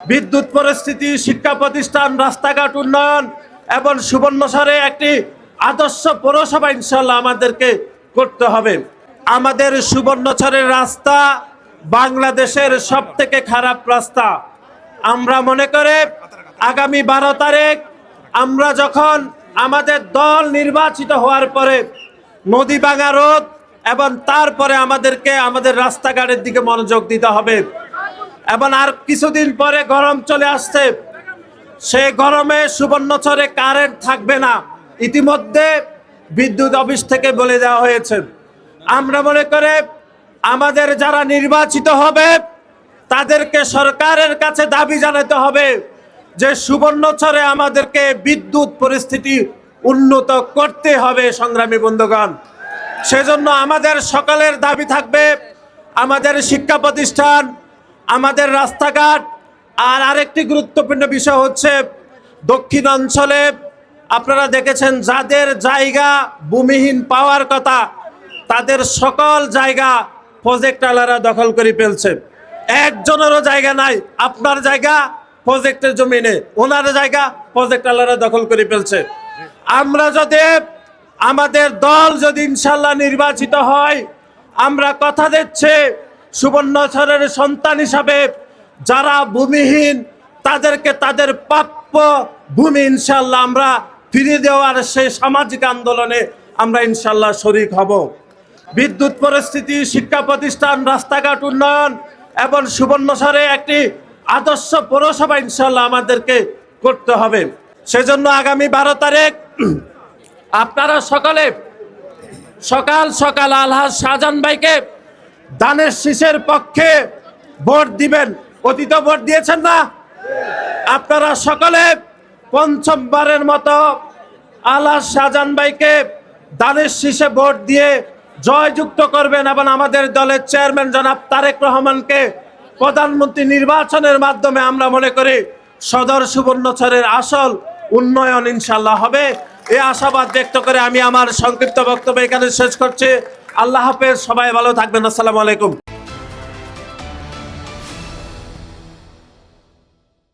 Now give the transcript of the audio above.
বিদ্যুৎ পরিস্থিতি, শিক্ষা প্রতিষ্ঠান, রাস্তাঘাট উন্নয়ন এবং সুবর্ণচরে একটি আদর্শ পৌরসভা ইনশাল্লাহ আমাদেরকে করতে হবে। আমাদের সুবর্ণচরের রাস্তা বাংলাদেশের সবথেকে খারাপ রাস্তা। আমরা মনে করে আগামী 12 তারিখ আমরা যখন আমাদের দল নির্বাচিত হওয়ার পরে নদীভাঙা রোড এবং তারপরে আমাদেরকে আমাদের রাস্তাঘাটের দিকে মনোযোগ দিতে হবে। এবং আর কিছুদিন পরে গরম চলে আসছে, সেই গরমে সুবর্ণচরে কারেন্ট থাকবে না, ইতিমধ্যে বিদ্যুৎ অফিস থেকে বলে দেওয়া হয়েছে। আমরা মনে করে আমাদের যারা নির্বাচিত হবে তাদেরকে সরকারের কাছে দাবি জানাতে হবে যে সুবর্ণচরে আমাদেরকে বিদ্যুৎ পরিস্থিতি উন্নত করতে হবে। সংগ্রামী বন্ধুগণ, সেজন্য আমাদের সকলের দাবি থাকবে আমাদের শিক্ষা প্রতিষ্ঠান, আমাদের রাস্তাঘাট। আর আরেকটি গুরুত্বপূর্ণ বিষয় হচ্ছে দক্ষিণ অঞ্চলে আপনারা দেখেছেন যাদের জায়গা ভূমিহীন পাওয়ার কথা তাদের সকল জায়গা প্রজেক্টওয়ালারা দখল করে ফেলছে। একজনেরও জায়গা নাই, আপনার জায়গা প্রজেক্টের জমিনে, ওনার জায়গা প্রজেক্টওয়ালারা দখল করে ফেলছে। আমরা যদি আমাদের দল যদি ইনশাল্লাহ নির্বাচিত হয়, আমরা কথা দিচ্ছি সুবর্ণচরের সন্তান হিসাবে যারা ভূমিহীন তাদেরকে তাদের প্রাপ্য ভূমি ইনশাল্লাহ আমরা ফিরিয়ে দেওয়ার সেই সামাজিক আন্দোলনে আমরা ইনশাল্লাহ শরিক হব। বিদ্যুৎ পরিস্থিতি, শিক্ষা প্রতিষ্ঠান, রাস্তাঘাট উন্নয়ন এবং সুবর্ণচরে একটি আদর্শ পৌরসভা ইনশাল্লাহ আমাদেরকে করতে হবে। সেজন্য আগামী 12 তারিখ আপনারা সকলে সকাল সকাল আলহাজ শাহজাহান ভাইকে দানের শীষের পক্ষে ভোট দিবেন। অতীত ভোট দিয়েছেন না? আপনারা সকলে পঞ্চমবারের মতো আলহাজ শাহজাহান ভাইকে দানের শীষে ভোট দিয়ে জয়যুক্ত করবেন এবং আমাদের দলের চেয়ারম্যান জনাব তারেক রহমানকে প্রধানমন্ত্রী নির্বাচনের মাধ্যমে আমরা মনে করি সদর সুবর্ণচরের আসল উন্নয়ন ইনশাল্লাহ হবে। এই আশাবাদ ব্যক্ত করে আমি আমার সংক্ষিপ্ত বক্তব্য এখানে শেষ করছি। আল্লাহ হাফেজ, সবাই ভালো থাকবেন। আসসালামু আলাইকুম।